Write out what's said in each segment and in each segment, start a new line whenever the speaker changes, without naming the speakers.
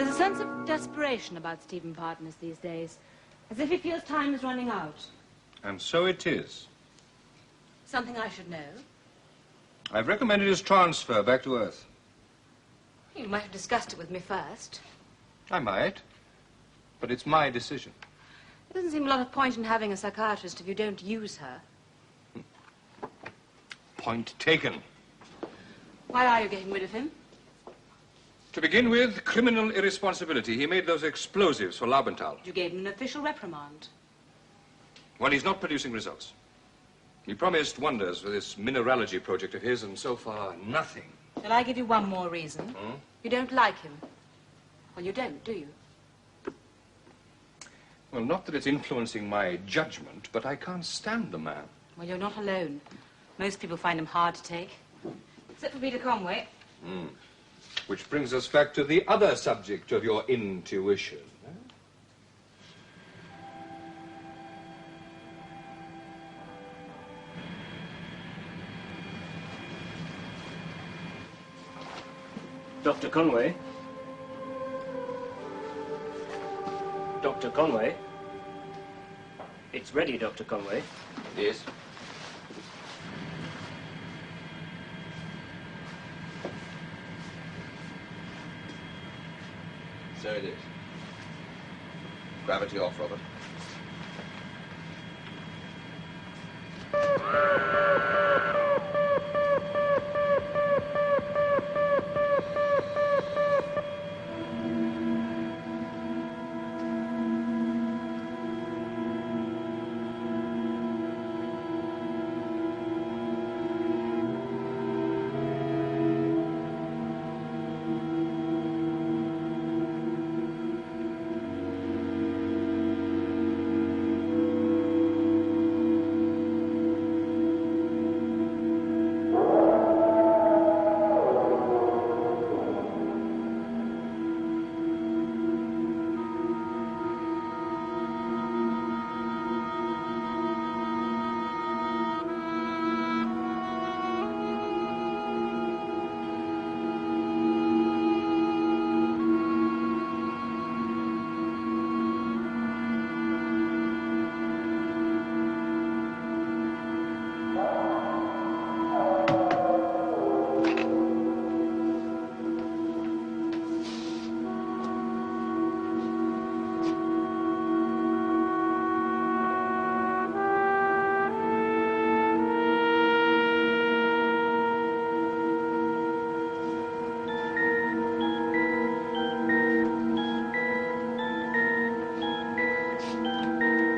There's a sense of desperation about Stephen Partners these days, as if he feels time is running out.
And so it is.
Something I should know?
I've recommended his transfer back to Earth.
You might have discussed it with me first.
I might, but it's my decision.
There doesn't seem a lot of point in having a psychiatrist if you don't use her.
Point taken.
Why are you getting rid of him?
To begin with, criminal irresponsibility. He made those explosives for Laubenthal.
You gave him an official reprimand.
Well, he's not producing results. He promised wonders with this mineralogy project of his, and so far, nothing.
Shall I give you one more reason? You don't like him. Well, you don't, do you?
Well, not that it's influencing my judgment, but I can't stand the man.
Well, you're not alone. Most people find him hard to take. Except for Peter Conway.
Which brings us back to the other subject of your intuition.
Dr. Conway? Dr. Conway? It's ready, Dr. Conway.
Yes.
So it is. Gravity off, Robert.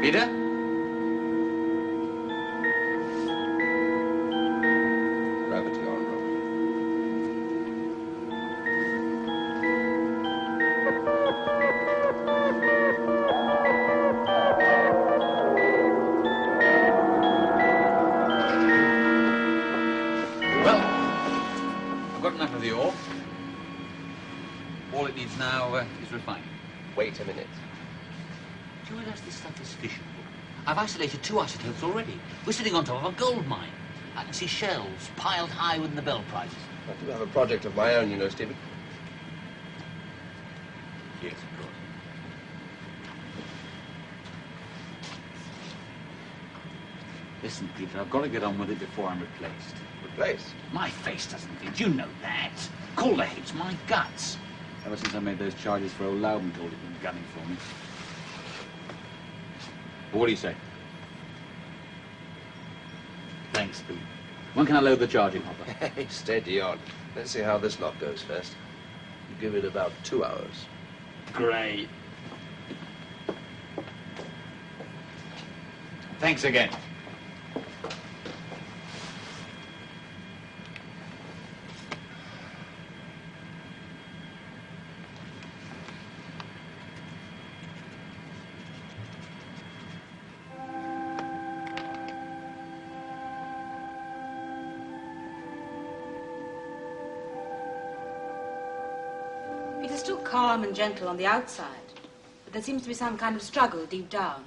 Peter?
Gravity on, Robert.
Well, I've got enough of the ore. All it needs now is refining.
Wait a minute.
Do you realize this stuff is fissionable? I've isolated 2 isotopes already. We're sitting on top of a gold mine. I can see shells piled high with the Nobel Prizes.
I do have a project of my own, you know, Stephen.
Yes, of course. Listen, Peter, I've got to get on with it before I'm replaced.
Replaced?
My face doesn't fit. You know that. Call the hate's my guts. Ever since I made those charges for old Laubenthal, he's been gunning for me. Well, what do you say? Thanks, Pete. When can I load the charging hopper?
Hey, steady on. Let's see how this lot goes first. You give it about 2 hours.
Great. Thanks again.
Peter's still calm and gentle on the outside, but there seems to be some kind of struggle deep down.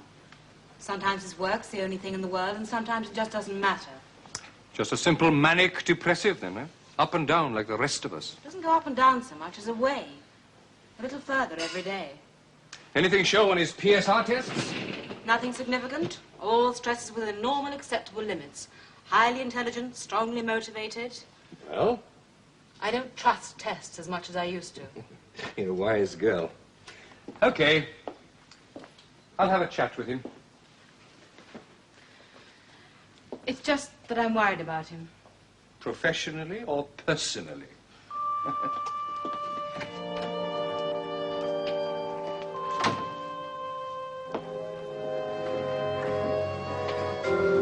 Sometimes his work's the only thing in the world, and sometimes it just doesn't matter.
Just a simple manic depressive, then, eh? Up and down like the rest of us.
It doesn't go up and down so much as a wave. A little further every day.
Anything show on his PSR tests?
Nothing significant. All stresses within normal, acceptable limits. Highly intelligent, strongly motivated.
Well?
I don't trust tests as much as I used to.
You're a wise girl. Okay. I'll have a chat with him.
It's just that I'm worried about him.
Professionally or personally?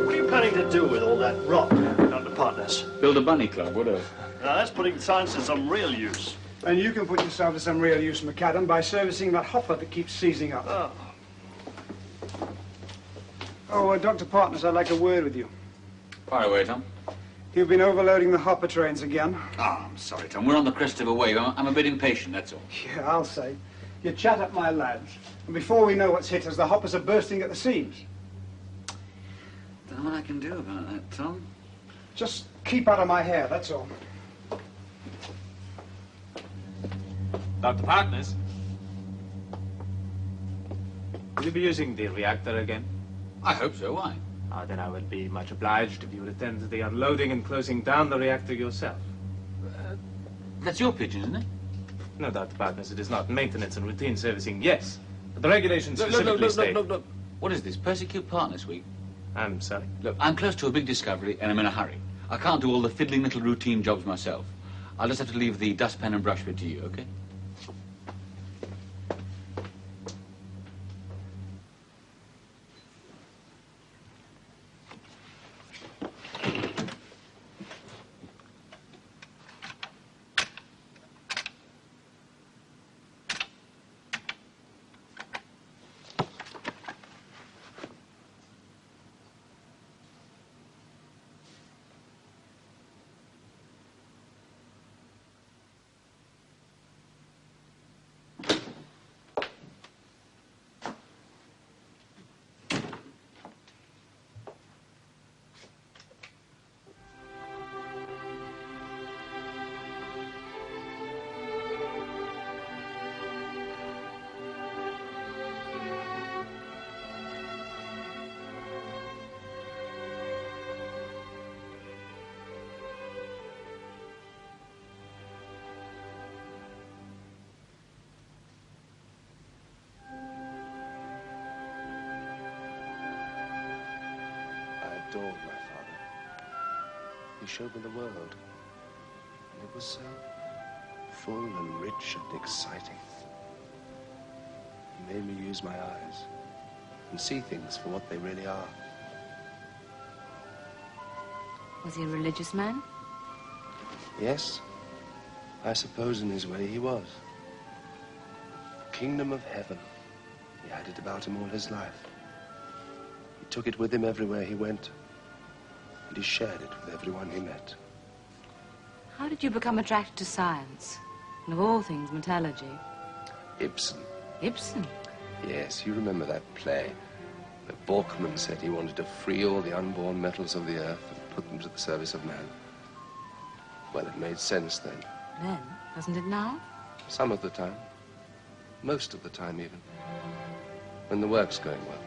What are you planning to do with all that rock, Dr. Partners?
Build a bunny club, what else?
Now, that's putting science to some real use.
And you can put yourself to some real use, McAdam, by servicing that hopper that keeps seizing up.
Oh.
Dr. Partners, I'd like a word with you.
Fire away, Tom.
You've been overloading the hopper trains again.
Oh, I'm sorry, Tom. We're on the crest of a wave. I'm a bit impatient, that's all.
Yeah, I'll say. You chat up my lads, and before we know what's hit us, the hoppers are bursting at the seams.
Don't know what I can do about that, Tom.
Just keep out of my hair, that's all.
Dr. Partners? Will you be using the reactor again?
I hope so. Why?
Then I would be much obliged if you would attend to the unloading and closing down the reactor yourself.
That's your pigeon, isn't it?
No, Dr. Partners, it is not. Maintenance and routine servicing, yes. But the regulations specifically state...
Look. What is this, Persecute Partners Week?
I'm sorry.
Look, I'm close to a big discovery and I'm in a hurry. I can't do all the fiddling little routine jobs myself. I'll just have to leave the dustpan and brush bit to you, okay?
I adored my father. He showed me the world. And it was so full and rich and exciting. He made me use my eyes and see things for what they really are.
Was he a religious man?
Yes, I suppose in his way he was. The kingdom of heaven. He had it about him all his life. He took it with him everywhere he went, and he shared it with everyone he met.
How did you become attracted to science? And of all things, metallurgy?
Ibsen.
Ibsen?
Yes, you remember that play where Borkman said he wanted to free all the unborn metals of the earth and put them to the service of man. Well, it made sense then.
Then, doesn't it now?
Some of the time. Most of the time, even. When the work's going well.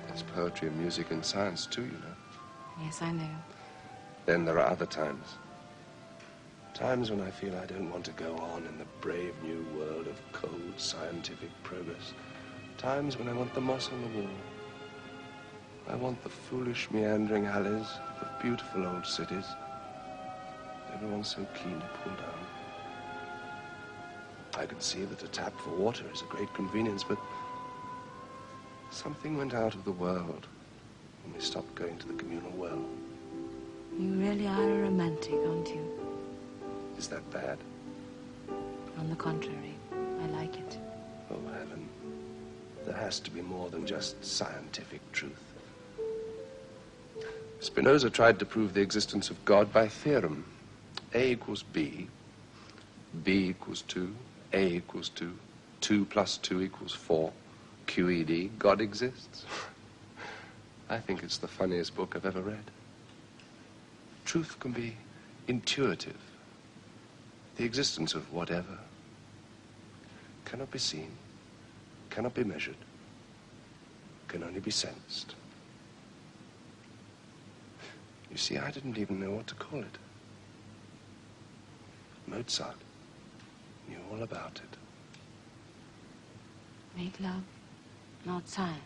There's poetry and music and science, too, you know.
Yes, I know.
Then there are other times. Times when I feel I don't want to go on in the brave new world of cold scientific progress. Times when I want the moss on the wall. I want the foolish meandering alleys of beautiful old cities. Everyone's so keen to pull down. I can see that a tap for water is a great convenience, but something went out of the world when we stopped going to the communal well.
You really are a romantic, aren't you?
Is that bad?
On the contrary, I like it.
Oh, heaven. There has to be more than just scientific truth. Spinoza tried to prove the existence of God by theorem. A equals B, B equals 2, A equals 2, 2 plus 2 equals 4, QED, God exists. I think it's the funniest book I've ever read. Truth can be intuitive. The existence of whatever. cannot be seen, cannot be measured, can only be sensed. You see, I didn't even know what to call it. Mozart knew all about it.
Make love, not science.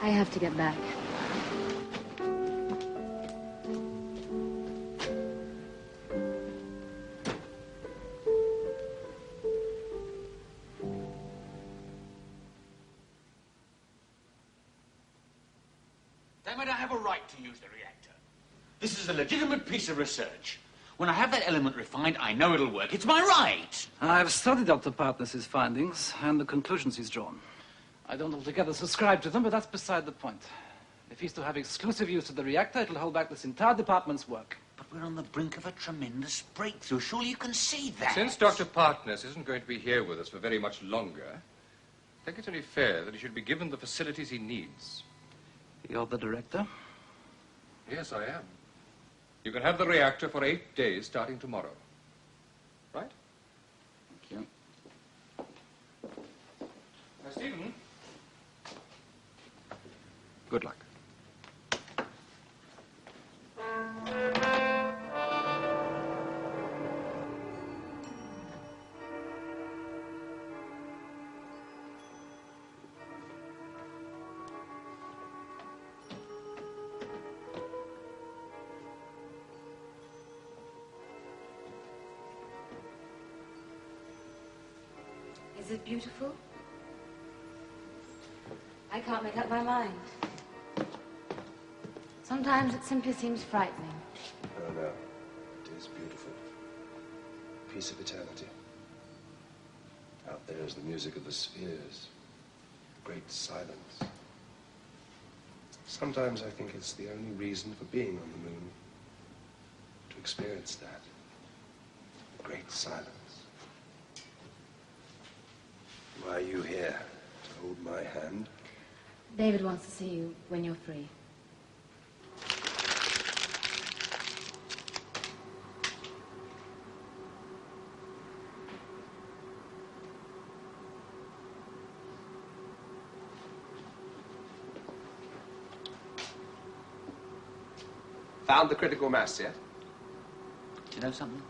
I have to get back.
Damn it, I have a right to use the reactor. This is a legitimate piece of research. When I have that element refined, I know it'll work. It's my right.
I've studied Dr. Partners' findings and the conclusions he's drawn. I don't altogether subscribe to them, but that's beside the point. If he's to have exclusive use of the reactor, it'll hold back this entire department's work.
But we're on the brink of a tremendous breakthrough. Surely you can see that.
Since Dr. Partners isn't going to be here with us for very much longer, I think it's only fair that he should be given the facilities he needs.
You're the director?
Yes, I am. You can have the reactor for 8 days starting tomorrow. Right?
Thank you.
Now, Stephen. Good luck.
Is it beautiful? I can't make up my mind. Sometimes it simply seems frightening.
Oh, no. It is beautiful. Piece of eternity. Out there is the music of the spheres. Great silence. Sometimes I think it's the only reason for being on the moon. To experience that. Great silence. Why are you here? To hold my hand?
David wants to see you when you're free.
Found the critical mass yet?
Do you know something?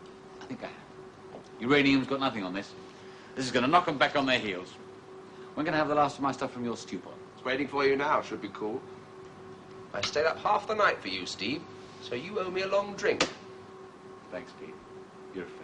I think I have. Uranium's got nothing on this. This is going to knock them back on their heels. When can I have the last of my stuff from your stew pot?
It's waiting for you now. Should be cool. I stayed up half the night for you, Steve. So you owe me a long drink.
Thanks, Pete. You're a friend.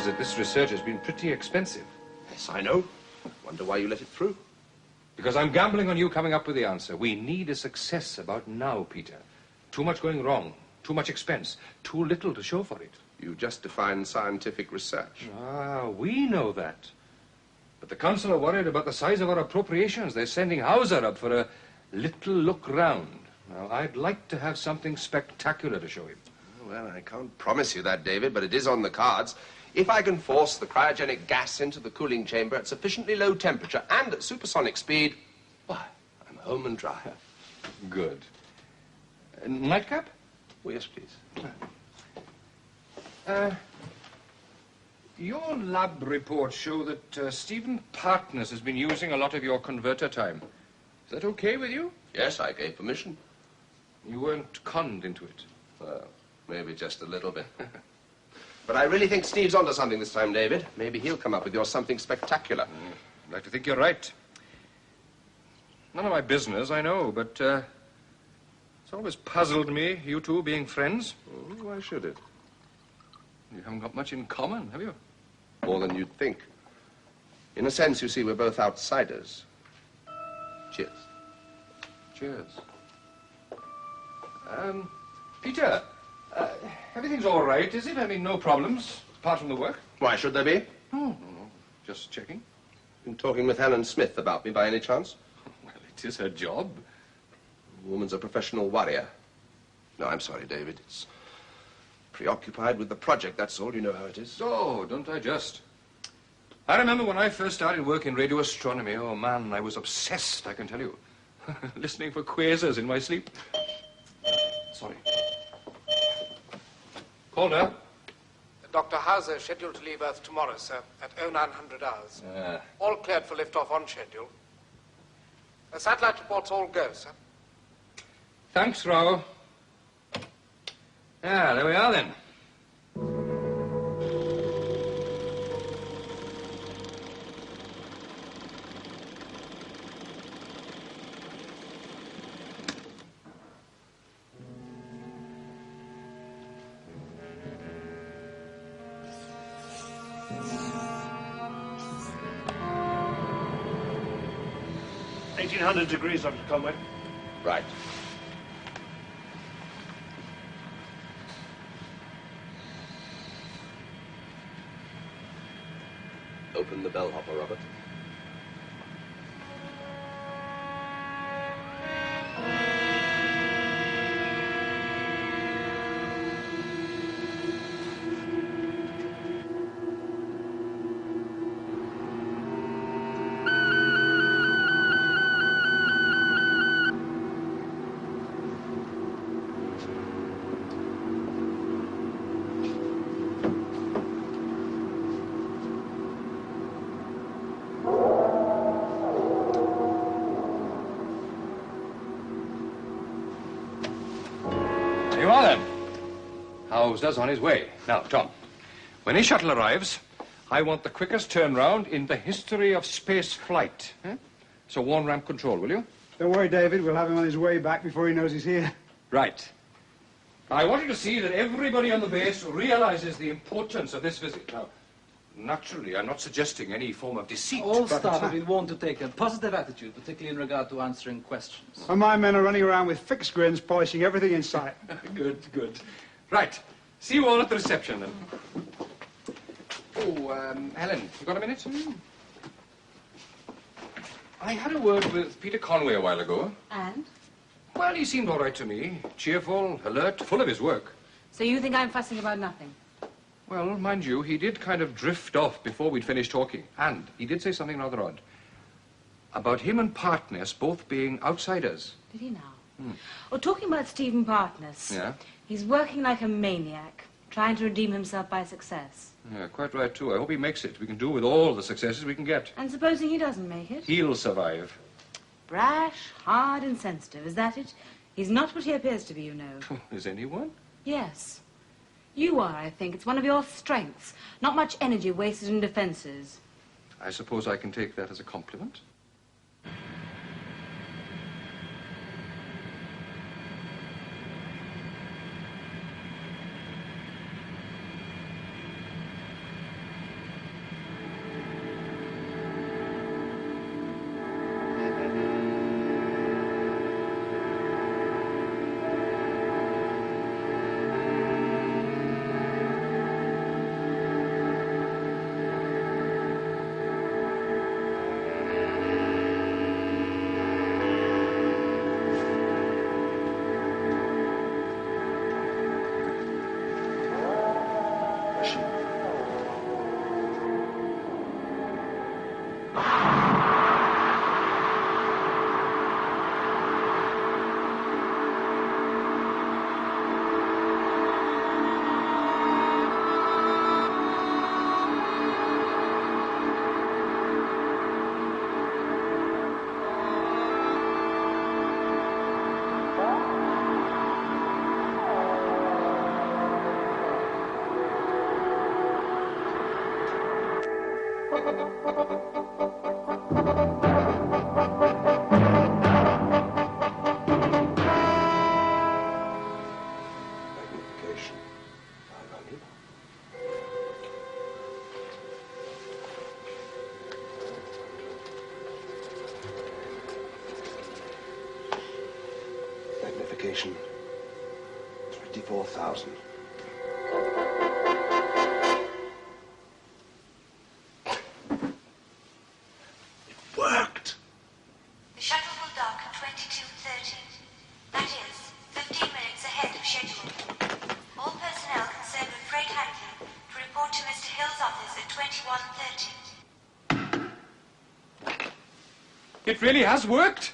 That this research has been pretty expensive.
Yes, I know. Wonder why you let it through.
Because I'm gambling on you coming up with the answer. We need a success about now, Peter. Too much going wrong, too much expense, too little to show for it.
You just define scientific research.
Ah, we know that. But the council are worried about the size of our appropriations. They're sending Hauser up for a little look round. Now, I'd like to have something spectacular to show him.
Well, I can't promise you that, David, but it is on the cards. If I can force the cryogenic gas into the cooling chamber at sufficiently low temperature and at supersonic speed, why, I'm home and dry.
Good. Nightcap?
Oh, yes, please.
Your lab reports show that Stephen Partners has been using a lot of your converter time. Is that okay with you?
Yes, I gave permission.
You weren't conned into it?
Well, maybe just a little bit. But I really think Steve's onto something this time, David. Maybe he'll come up with your something spectacular.
I'd like to think you're right. None of my business, I know, but it's always puzzled me, you two being friends.
Oh, why should it?
You haven't got much in common, have you?
More than you'd think. In a sense, you see, we're both outsiders. Cheers.
Cheers. Peter, everything's all right, is it? I mean, no problems, apart from the work?
Why should there be?
No. Just checking.
Been talking with Helen Smith about me by any chance?
Well, it is her job.
The woman's a professional worrier. No, I'm sorry, David. It's preoccupied with the project, that's all. You know how it is.
Oh, don't I just. I remember when I first started work in radio astronomy. Oh, man, I was obsessed, I can tell you. Listening for quasars in my sleep. Sorry. Calder.
Dr. Hauser is scheduled to leave Earth tomorrow, sir, at 0900 hours. All cleared for liftoff on schedule. The satellite reports all go, sir.
Thanks, Rao. Yeah, there we are then.
degrees, Dr. Conway.
Right. Open the bellhopper, Robert.
You are then. Hauser's on his way. Now, Tom, when his shuttle arrives, I want the quickest turnaround in the history of space flight. So warn ramp control, will you?
Don't worry, David. We'll have him on his way back before he knows he's here.
Right. I want you to see that everybody on the base realizes the importance of this visit. Now, naturally, I'm not suggesting any form of deceit.
All staff have been warned to take a positive attitude, particularly in regard to answering questions.
And my men are running around with fixed grins, polishing everything in sight.
Good, good. Right. See you all at the reception, then. Oh, Helen, you got a minute? I had a word with Peter Conway a while ago.
And?
Well, he seemed all right to me. Cheerful, alert, full of his work.
So you think I'm fussing about nothing?
Well, mind you, he did kind of drift off before we'd finished talking. And he did say something rather odd. About him and Partness both being outsiders.
Did he now? Well, talking about Stephen Partness.
Yeah?
He's working like a maniac, trying to redeem himself by success.
Yeah, quite right, too. I hope he makes it. We can do with all the successes we can get.
And supposing he doesn't make it?
He'll survive.
Brash, hard, and sensitive. Is that it? He's not what he appears to be, you know.
Is anyone?
Yes. You are, I think. It's one of your strengths. Not much energy wasted in defenses.
I suppose I can take that as a compliment.
Magnification 500. Magnification 54,000. It worked.
The shuttle will dock at 22:30. That is 15 minutes ahead of schedule. All personnel concerned with freight handling to report to Mr. Hill's office at 21:30.
It really has worked.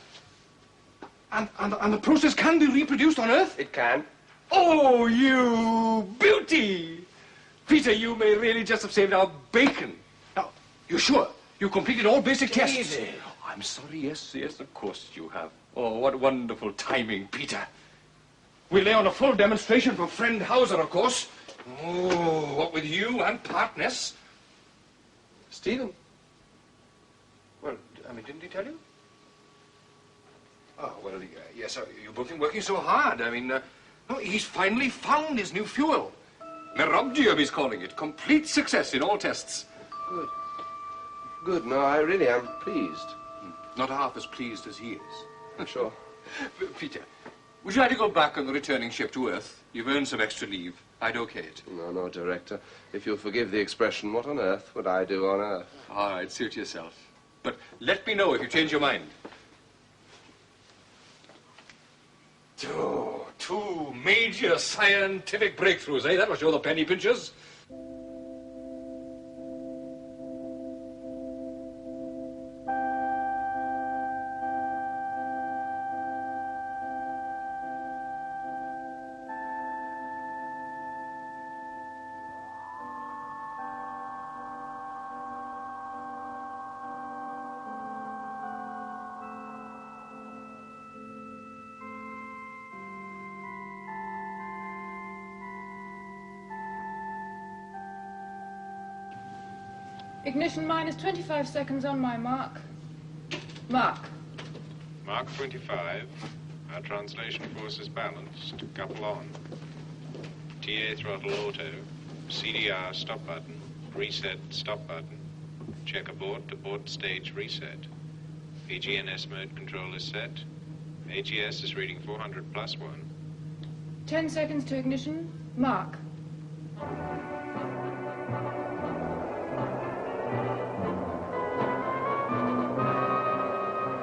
And the process can be reproduced on Earth?
It can.
Oh, you beauty! Peter, you may really just have saved our bacon. Now, you're sure? You completed all basic tests?
Easy.
Oh, I'm sorry, yes, of course you have. Oh, what wonderful timing, Peter. We lay on a full demonstration for friend Hauser, of course. Oh, what with you and partners.
Stephen.
Well, I mean, didn't he tell you? Oh, well, yes, you've both been working so hard. I mean, no, he's finally found his new fuel. Merobdium, he's calling it. Complete success in all tests.
Good. Good. No, I really am pleased.
Not half as pleased as he is.
I'm sure.
Peter, would you like to go back on the returning ship to Earth? You've earned some extra leave. I'd okay it.
No, Director. If you'll forgive the expression, what on earth would I do on Earth?
All right, suit yourself. But let me know if you change your mind. Two major scientific breakthroughs, eh? That was show the penny pinchers.
Ignition minus 25 seconds on my mark. Mark.
Mark 25. Our translation force is balanced. Couple on. TA throttle auto. CDR stop button. Reset stop button. Check abort stage reset. PGNS mode control is set. AGS is reading 400 +1.
10 seconds to ignition. Mark.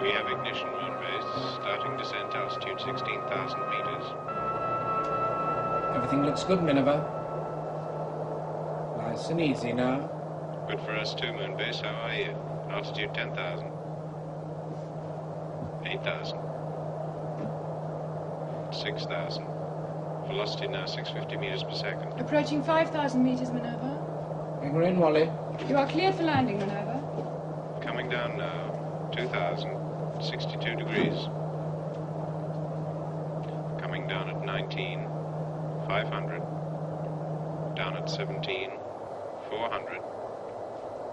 We have ignition, Moonbase. Starting descent, altitude 16,000 meters.
Everything looks good, Minerva. Nice and easy now.
Good for us too, Moonbase. How are you? Altitude 10,000. 8,000. 6,000. Velocity now 650 meters per second.
Approaching 5,000 meters, Minerva.
Bring her in, Wally.
You are cleared for landing, Minerva.
Coming down now. 2,000. 62 degrees. Coming down at 19. 500. Down at 17. 400.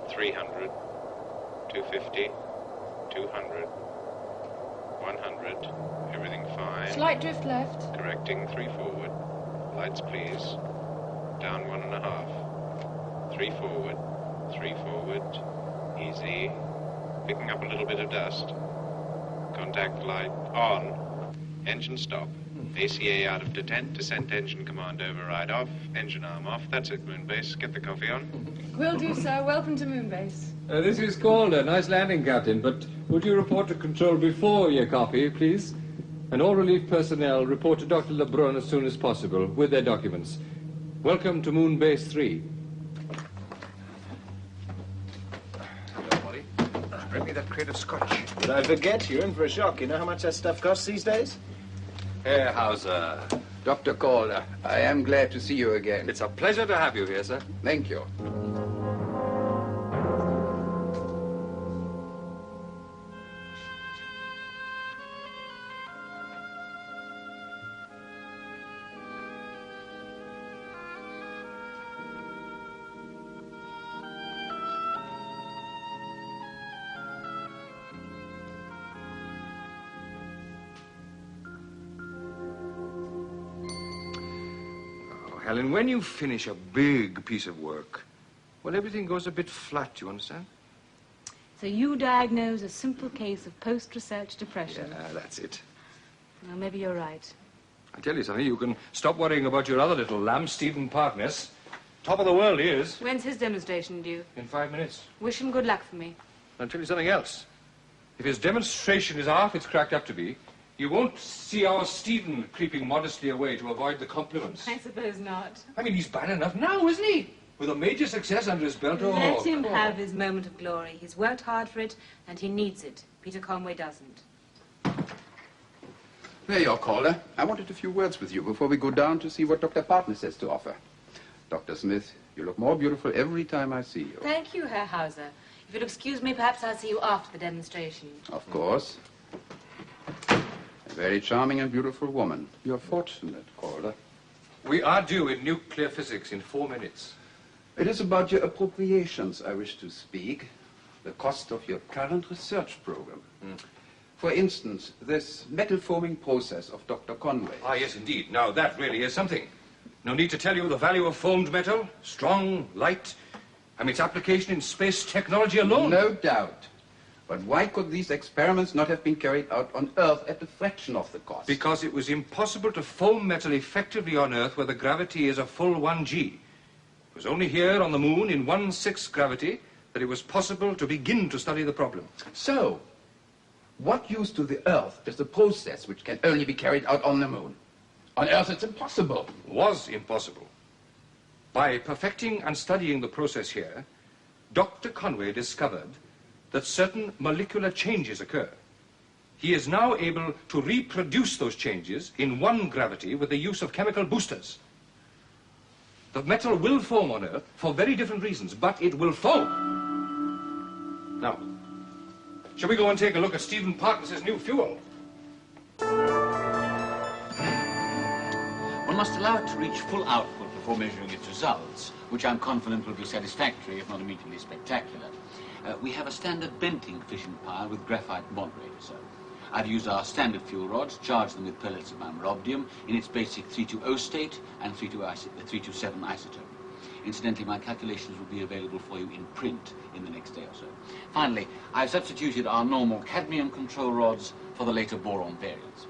300. 250. 200. 100. Everything fine.
Slight drift left.
Correcting 3 forward. Lights, please. Down 1.5. 3 forward. 3 forward. Easy. Picking up a little bit of dust. Contact light on. Engine stop. ACA out of detent. Descent engine command override off. Engine arm off. That's it, Moonbase. Get the coffee on.
Will do, sir. Welcome to Moonbase.
This is Calder. Nice landing, Captain. But would you report to control before your coffee, please? And all relief personnel report to Dr. Lebrun as soon as possible with their documents. Welcome to Moonbase 3. Hello, Molly. Bring me that crate of scotch.
Did I forget? You're in for a shock. You know how much that stuff costs these days?
Herr Hauser.
Dr. Calder, I am glad to see you again.
It's a pleasure to have you here, sir.
Thank you.
Helen, when you finish a big piece of work, well, everything goes a bit flat, you understand?
So you diagnose a simple case of post-research depression.
Yeah, that's it.
Well, maybe you're right.
I tell you something, you can stop worrying about your other little lamb, Stephen Parkness. Top of the world he is.
When's his demonstration due?
In 5 minutes.
Wish him good luck for me.
I'll tell you something else. If his demonstration is half it's cracked up to be, you won't see our Stephen creeping modestly away to avoid the compliments.
I suppose not.
I mean, he's bad enough now, isn't he? With a major success under his belt.
Let him have his moment of glory. He's worked hard for it, and he needs it. Peter Conway doesn't.
There you are, Calder. I wanted a few words with you before we go down to see what Dr. Partness has to offer. Dr. Smith, you look more beautiful every time I see you.
Thank you, Herr Hauser. If you'll excuse me, perhaps I'll see you after the demonstration.
Of course. A very charming and beautiful woman. You're fortunate, Calder.
We are due in nuclear physics in 4 minutes.
It is about your appropriations I wish to speak. The cost of your current research program. For instance, this metal forming process of Dr. Conway.
Ah, yes, indeed. Now, that really is something. No need to tell you the value of formed metal. Strong, light. I mean, its application in space technology alone.
No doubt. But why could these experiments not have been carried out on Earth at a fraction of the cost?
Because it was impossible to foam metal effectively on Earth where the gravity is a full 1g. It was only here on the Moon in 1/6 gravity that it was possible to begin to study the problem.
So, what use to the Earth is the process which can only be carried out on the Moon? On Earth it's impossible.
Was impossible. By perfecting and studying the process here, Dr. Conway discovered that certain molecular changes occur. He is now able to reproduce those changes in 1 gravity with the use of chemical boosters. The metal will form on Earth for very different reasons, but it will form. Now, shall we go and take a look at Stephen Parkness's new fuel?
One must allow it to reach full output before measuring its results, which I'm confident will be satisfactory, if not immediately spectacular. We have a standard venting fission pile with graphite moderator, so I've used our standard fuel rods, charged them with pellets of marobdium in its basic 320 state and 327 isotope. Incidentally, my calculations will be available for you in print in the next day or so. Finally, I've substituted our normal cadmium control rods for the later boron variants.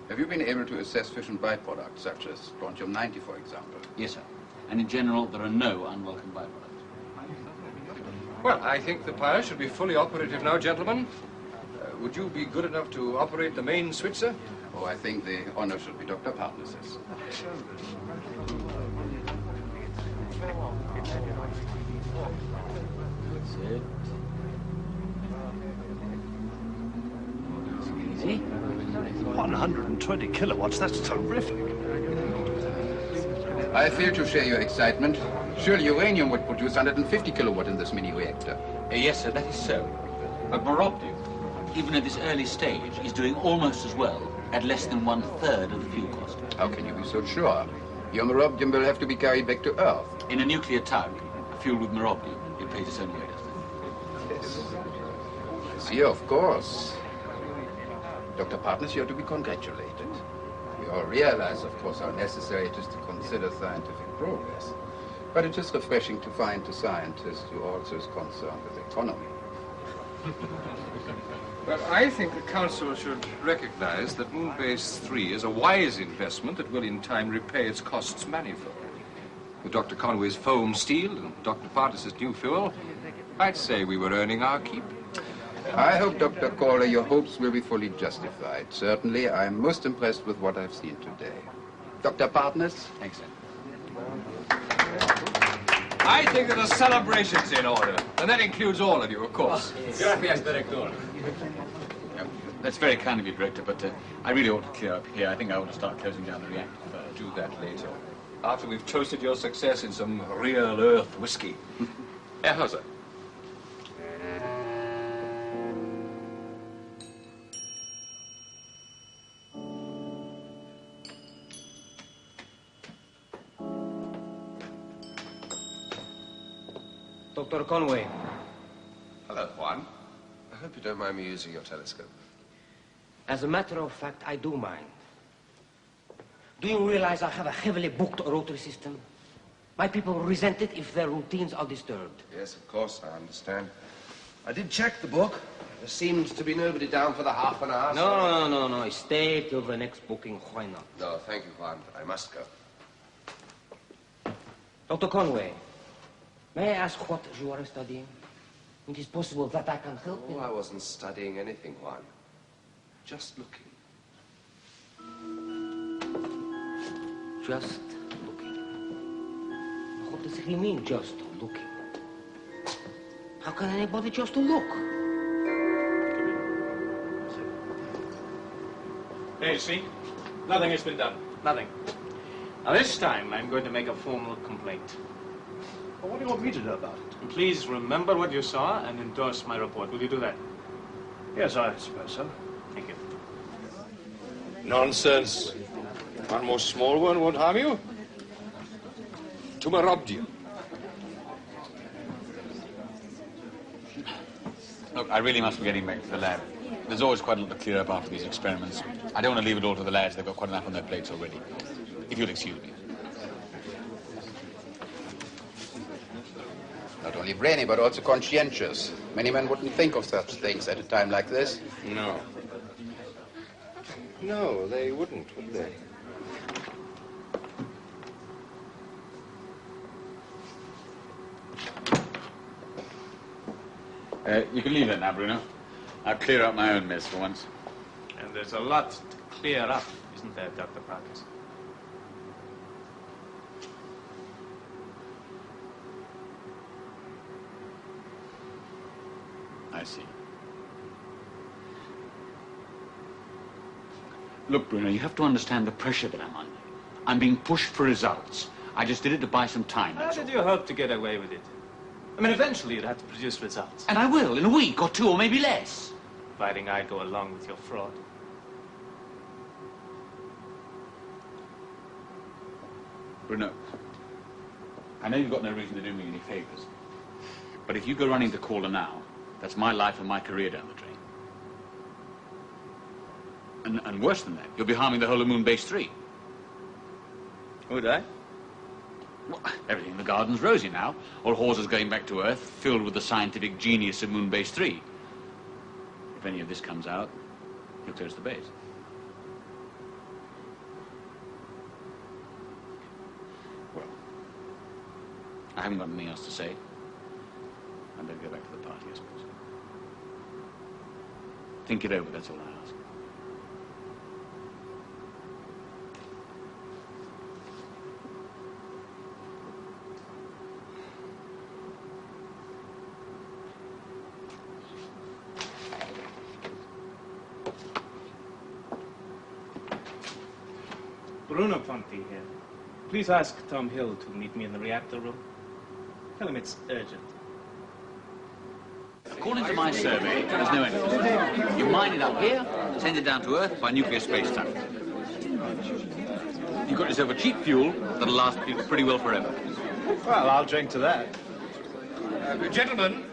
Have you been able to assess fission byproducts, such as strontium-90, for example?
Yes, sir. And in general, there are no unwelcome byproducts.
Well, I think the pile should be fully operative now, gentlemen. Would you be good enough to operate the main switch, sir?
Oh, I think the honor should be Dr. Partness's.
That's it.
Easy. 120 kilowatts, that's terrific.
I fail to share your excitement. Surely uranium would produce 150 kilowatt in this mini reactor.
Yes, sir, that is so. But marobdium, even at this early stage, is doing almost as well at less than 1/3 of the fuel cost.
How can you be so sure? Your marobdium will have to be carried back to Earth.
In a nuclear tug, fueled with marobdium, it pays its own way, doesn't it?
Yes. See, of course. Dr. Partness, you are to be congratulated. We all realize, of course, how necessary it is to consider scientific progress. But it is refreshing to find a scientist who also is concerned with economy.
Well, I think the Council should recognize that Moonbase 3 is a wise investment that will in time repay its costs manifold. With Dr. Conway's foam steel and Dr. Partness's new fuel, I'd say we were earning our keep.
I hope, Dr. Calder, your hopes will be fully justified. Certainly, I am most impressed with what I've seen today. Dr. Partness?
Thanks, sir.
I think that a celebration's in order, and that includes all of you, of course.
Gracias, Director. That's very kind of you, Director, but I really ought to clear up here. I think I ought to start closing down the reactor.
Do that later, after we've toasted your success in some real Earth whiskey. Herr Hauser.
Dr. Conway.
Hello, Juan. I hope you don't mind me using your telescope.
As a matter of fact, I do mind. Do you realize I have a heavily booked rotary system? My people resent it if their routines are disturbed.
Yes, of course, I understand. I did check the book. There seems to be nobody down for the half an hour.
No. Stay till the next booking. Why not?
No, thank you, Juan. I must go.
Dr. Conway, may I ask what you are studying? It is possible that I can help you.
Oh, I wasn't studying anything, Juan. Just looking.
Just looking. What does he mean, just looking? How can anybody just look?
Hey, see? Nothing has been done. Nothing. Now, this time, I'm going to make a formal complaint.
Well, what do you want me to do about it?
Please remember what you saw and endorse my report. Will you do that?
Yes, I suppose so.
Thank you.
Nonsense. One more small one won't harm you. Tuma robbed you.
Look, I really must be getting back to the lab. There's always quite a lot to clear up after these experiments. I don't want to leave it all to the lads. They've got quite enough on their plates already. If you'll excuse me.
Not only brainy, but also conscientious. Many men wouldn't think of such things at a time like this.
No. No, they wouldn't, would they?
You can leave that now, Bruno. I'll clear out my own mess for once.
And there's a lot to clear up, isn't there, Dr. Parkes?
I see. Look, Bruno, you have to understand the pressure that I'm under. I'm being pushed for results. I just did it to buy some time.
How did you hope to get away with it? I mean, eventually you'd have to produce results.
And I will, in a week or two, or maybe less.
Providing I go along with your fraud.
Bruno, I know you've got no reason to do me any favors. But if you go running to Caller now, that's my life and my career down the drain. And worse than that, you'll be harming the whole of Moonbase 3.
Would I?
Well, everything in the garden's rosy now. All horses going back to Earth, filled with the scientific genius of Moonbase 3. If any of this comes out, you'll close the base. Well, I haven't got anything else to say. I better go back to the party, I suppose. Think it over, that's all I ask.
Bruno Ponti here. Please ask Tom Hill to meet me in the reactor room. Tell him it's urgent.
According to my survey, there's no energy. You mine it up here, send it down to Earth by nuclear space tunnel. You've got yourself a cheap fuel that'll last you pretty well forever.
Well, I'll drink to that.
Gentlemen,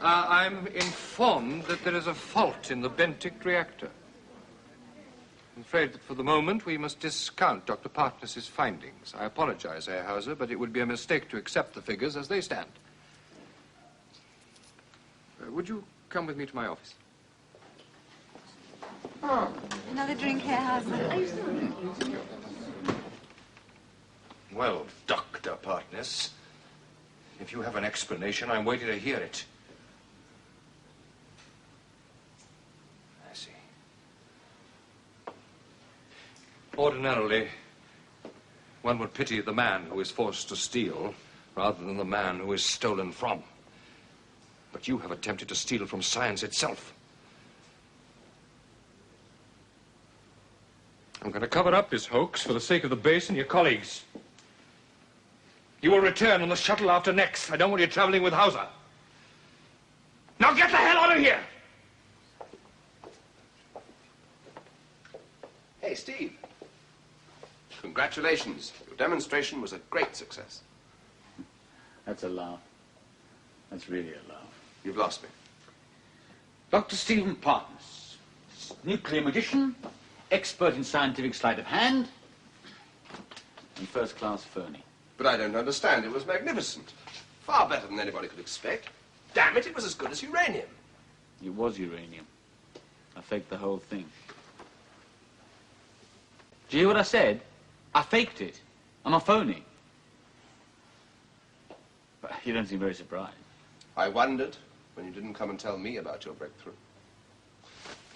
I'm informed that there is a fault in the Bentic reactor. I'm afraid that for the moment we must discount Dr. Partness's findings. I apologize, Herr Hauser, but it would be a mistake to accept the figures as they stand. Would you come with me to my office?
Oh, another drink, Herr Hauser.
Well, Dr. Partness, if you have an explanation, I'm waiting to hear it. I see. Ordinarily, one would pity the man who is forced to steal rather than the man who is stolen from. But you have attempted to steal from science itself. I'm going to cover up this hoax for the sake of the base and your colleagues. You will return on the shuttle after next. I don't want you traveling with Hauser. Now get the hell out of here!
Hey, Steve. Congratulations. Your demonstration was a great success.
That's a laugh. That's really a laugh.
You've lost me.
Dr. Stephen Partness, nuclear magician, expert in scientific sleight of hand, and first-class Fernie.
But I don't understand. It was magnificent. Far better than anybody could expect. Damn it, it was as good as uranium.
It was uranium. I faked the whole thing. Do you hear what I said? I faked it. I'm a phony. But you don't seem very surprised.
I wondered when you didn't come and tell me about your breakthrough.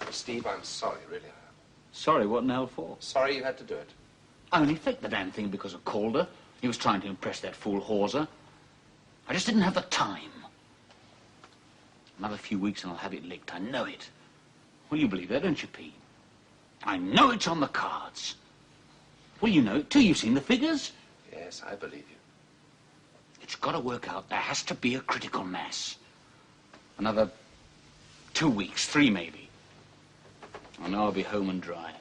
Steve, I'm sorry, really.
Sorry, what in hell for?
Sorry you had to do it.
I only faked the damn thing because of Calder. He was trying to impress that fool Hawser. I just didn't have the time. Another few weeks and I'll have it licked. I know it. Well, you believe that, don't you, Pete? I know it's on the cards. Well, you know it too. You've seen the figures.
Yes, I believe you.
It's got to work out. There has to be a critical mass. Another 2 weeks, 3 maybe. I know I'll be home and dry.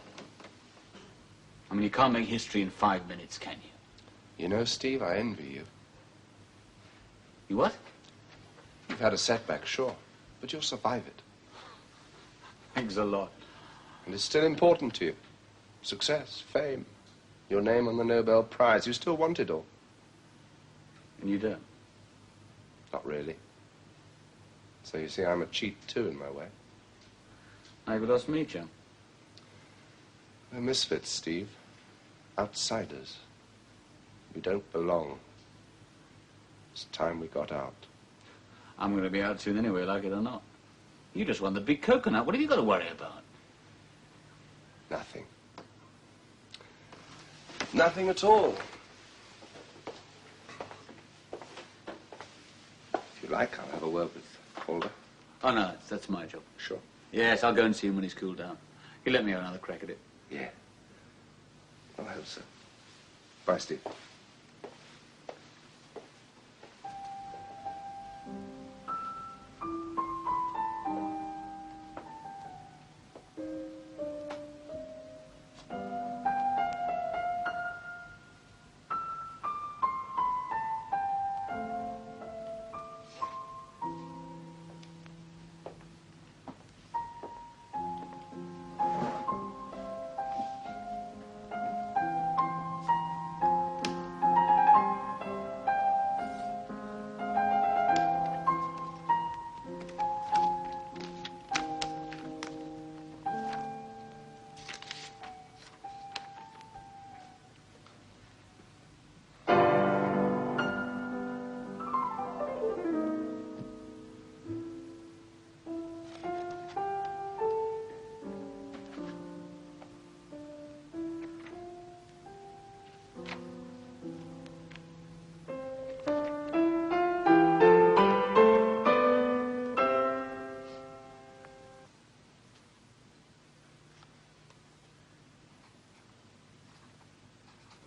I mean, you can't make history in 5 minutes, can you?
You know, Steve, I envy you.
You what?
You've had a setback, sure, but you'll survive it.
Thanks a lot.
And it's still important to you. Success, fame, your name on the Nobel Prize. You still want it all.
And you don't?
Not really. So you see, I'm a cheat, too, in my way.
I've lost me, chum.
We're misfits, Steve. Outsiders. We don't belong. It's time we got out.
I'm going to be out soon anyway, like it or not. You just won the big coconut. What have you got to worry about?
Nothing. Nothing at all. If you like, I'll have a word with Calder.
Oh, no, that's my job.
Sure.
Yes, I'll go and see him when he's cooled down. He'll let me have another crack at it.
Yeah. I hope so. Bye, Steve.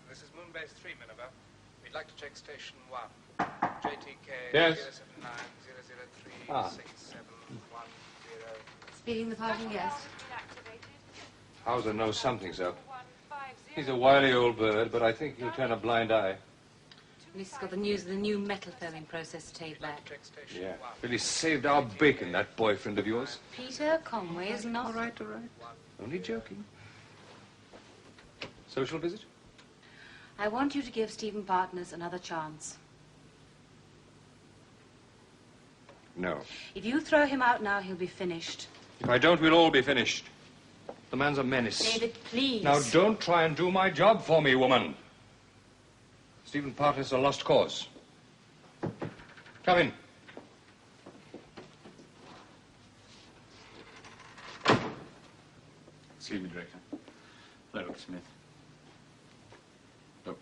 This is Moonbase 3, Miniver. We'd like to check station 1. JTK
Yes.
079 003
Ah.
6710.
Speeding the parting guest.
Hauser knows something's up. He's a wily old bird, but I think he'll turn a blind eye.
At least he's got the news of the new metal filming process to take back.
Yeah. Really saved our bacon, that boyfriend of yours.
Peter Conway is not...
All right. Only joking. Social visit?
I want you to give Stephen Partners another chance.
No.
If you throw him out now, he'll be finished.
If I don't, we'll all be finished. The man's a menace.
David, please.
Now, don't try and do my job for me, woman. Stephen Partner's a lost cause. Come in.
Excuse me, Director. Hello, Dr. Smith. Look,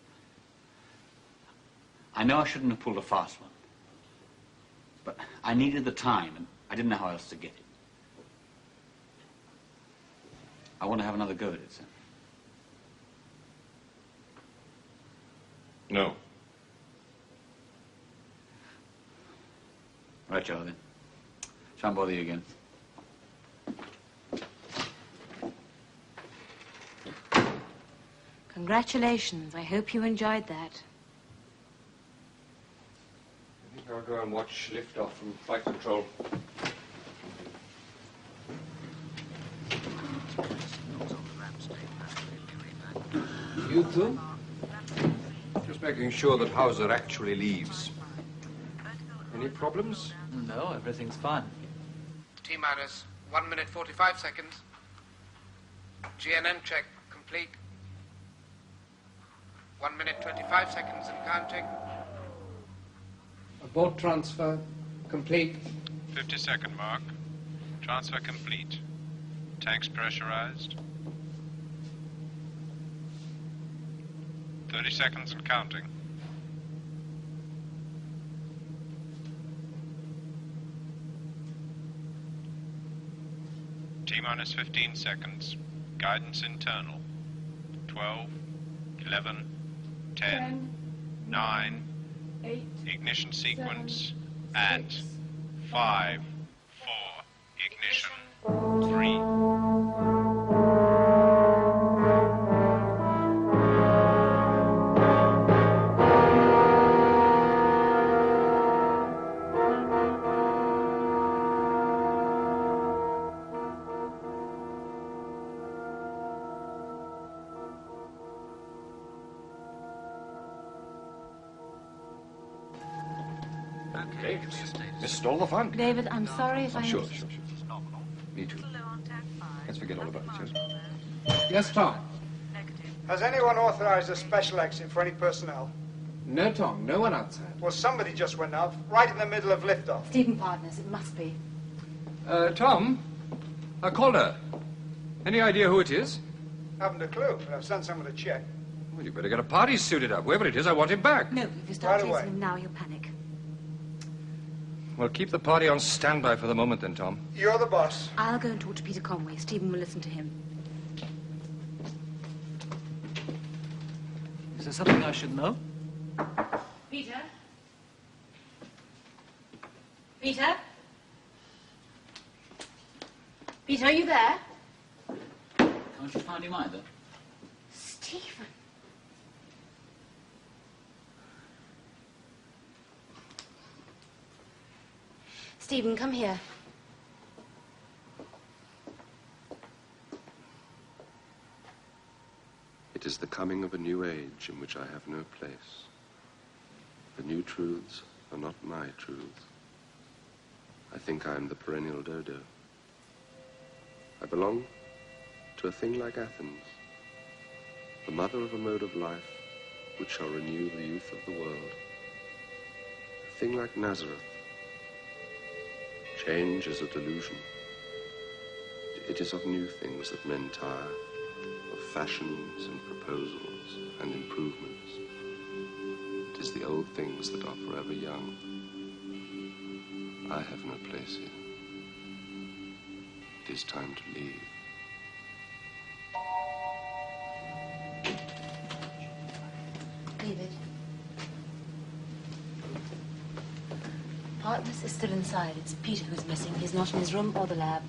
I know I shouldn't have pulled a fast one, but I needed the time, and I didn't know how else to get it. I want to have another go at it, sir.
No.
Right, Charlie, then. Shan't bother you again.
Congratulations. I hope you enjoyed that.
I think I'll go and watch liftoff from flight control. You too? Just making sure that Hauser actually leaves. Any problems?
No, everything's fine.
T-minus 1 minute 45 seconds. GNN check complete. 1 minute 25 seconds and counting.
Abort transfer complete.
50-second mark. Transfer complete. Tanks pressurized. 30 seconds and counting. T-minus 15 seconds. Guidance internal. 12, 11, 10, 9,
8,
ignition sequence at 5, 4, ignition 3.
Okay. Missed all the fun.
David, I'm sorry if I...
Sure. Me too. Let's forget all about it, yes?
Yes, Tom.
Has anyone authorized a special exit for any personnel?
No, Tom. No one outside.
Well, somebody just went out, right in the middle of liftoff.
Stephen Partners, it must be.
Tom, Calder. Any idea who it is?
Haven't a clue, but I've sent someone to check.
Well, you better get a party suited up. Whoever it is, I want him back.
No, if you start
Right away.
chasing him now, he'll panic.
Well, keep the party on standby for the moment then, Tom.
You're the boss.
I'll go and talk to Peter Conway. Stephen will listen to him.
Is there something I should know?
Peter? Peter? Peter, are you there?
Can't you find him either?
Stephen. Stephen, come here.
It is the coming of a new age in which I have no place. The new truths are not my truths. I think I am the perennial dodo. I belong to a thing like Athens, the mother of a mode of life which shall renew the youth of the world. A thing like Nazareth. Change is a delusion. It is of new things that men tire, of fashions and proposals and improvements. It is the old things that are forever young. I have no place here. It is time to leave.
David. Partners is still inside. It's Peter who's missing. He's not in his room or the lab.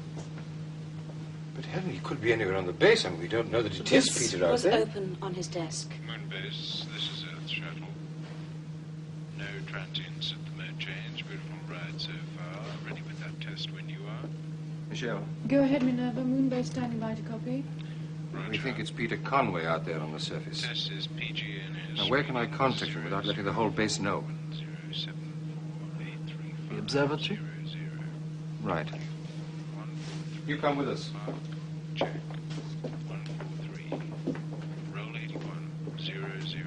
But Helen, he could be anywhere on the base, and we don't know that it is Peter out
was
there.
open on his desk.
Moonbase, this is Earth Shuttle. No transients at the mode change. Beautiful ride so far. Ready with that test when you are.
Michelle,
Go ahead, Minerva. Moonbase standing by to copy.
we think it's Peter Conway out there on the surface.
Test is PGNS.
Now, where can I contact him without letting the whole base know?
The observatory?
Right. You come with us.
Check. 143. Roll 81. 000.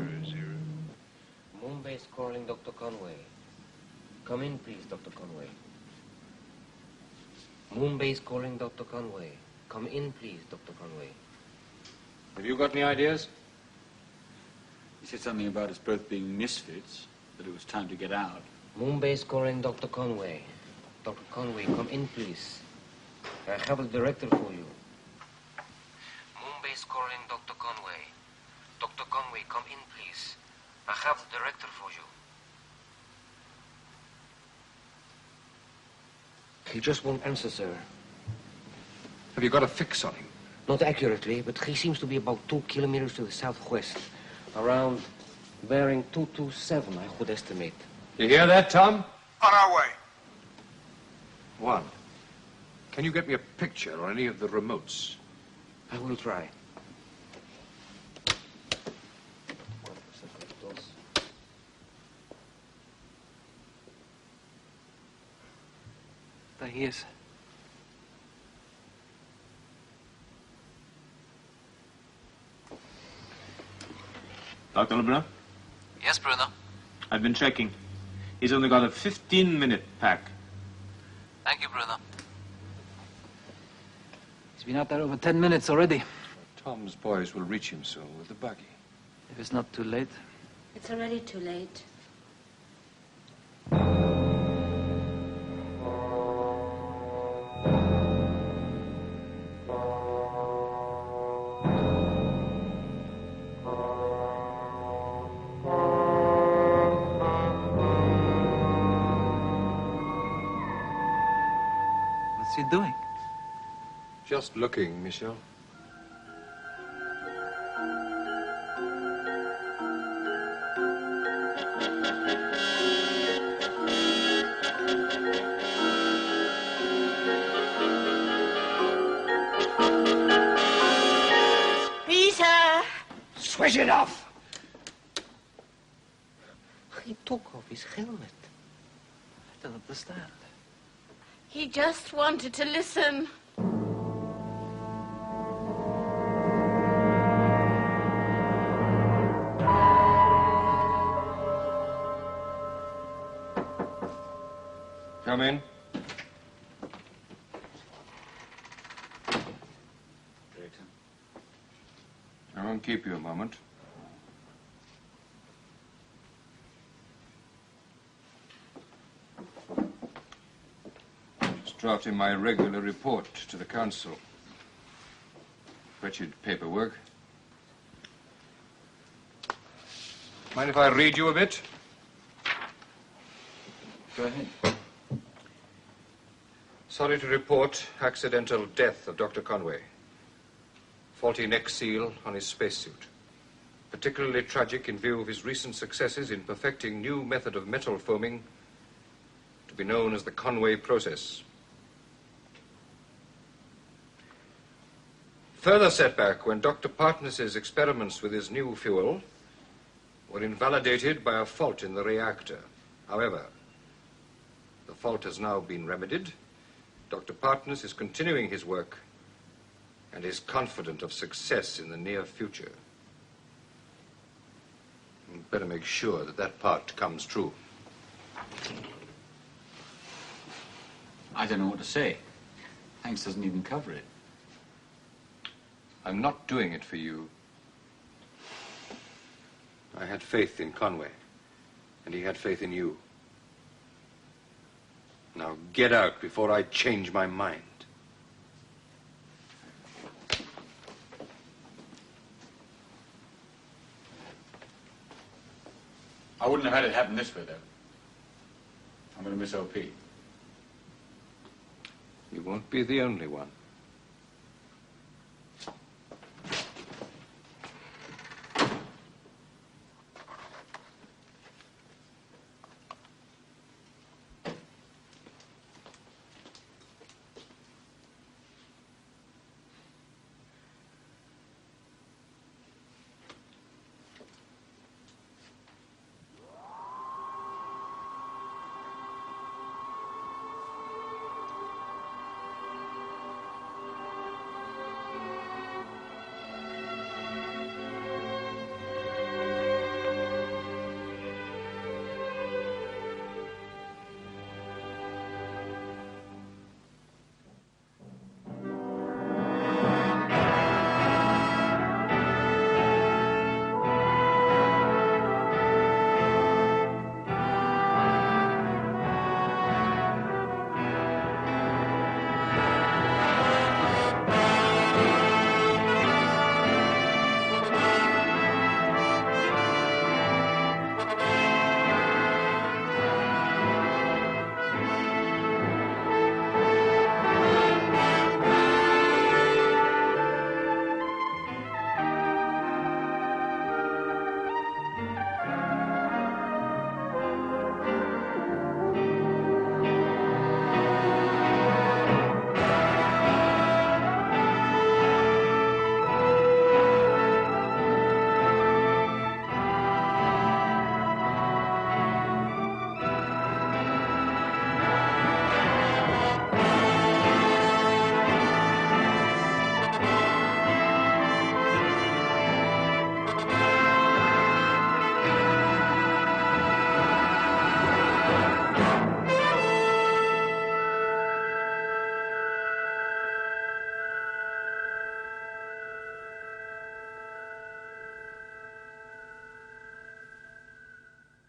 Moonbase calling Dr. Conway. Come in, please, Dr. Conway. Moonbase calling Dr. Conway. Come in, please, Dr. Conway.
Have you got any ideas?
He said something about us both being misfits, that it was time to get out.
Moonbase calling Dr. Conway. Dr. Conway, come in, please. I have a director for you. Moonbase calling Dr. Conway. Dr. Conway, come in, please. I have the director for you. He just won't answer, sir.
Have you got a fix on him?
Not accurately, but he seems to be about 2 kilometers to the southwest. Around bearing 227, I would estimate.
You hear that, Tom?
On our way.
One. Can you get me a picture on any of the remotes?
I will try.
There he is.
Dr. Lebrun?
Yes, Bruno?
I've been checking. He's only got a 15-minute pack.
Thank you, Bruno. He's been out there over 10 minutes already.
Tom's boys will reach him soon with the buggy.
If it's not too late.
It's already too late.
What's he doing?
Just looking, Michel.
Peter!
Switch it off!
He took off his helmet.
I don't understand.
He just wanted to listen.
Come in. I won't keep you a moment. Just drafting my regular report to the council. Wretched paperwork. Mind if I read you a bit?
Go ahead.
Sorry to report accidental death of Dr. Conway. Faulty neck seal on his spacesuit. Particularly tragic in view of his recent successes in perfecting new method of metal foaming to be known as the Conway process. Further setback when Dr. Partness's experiments with his new fuel were invalidated by a fault in the reactor. However, the fault has now been remedied. Dr. Partness is continuing his work and is confident of success in the near future. You'd better make sure that that part comes true.
I don't know what to say. Thanks doesn't even cover it.
I'm not doing it for you. I had faith in Conway, and he had faith in you. Now get out before I change my mind.
I wouldn't have had it happen this way, though. I'm going to miss OP.
You won't be the only one.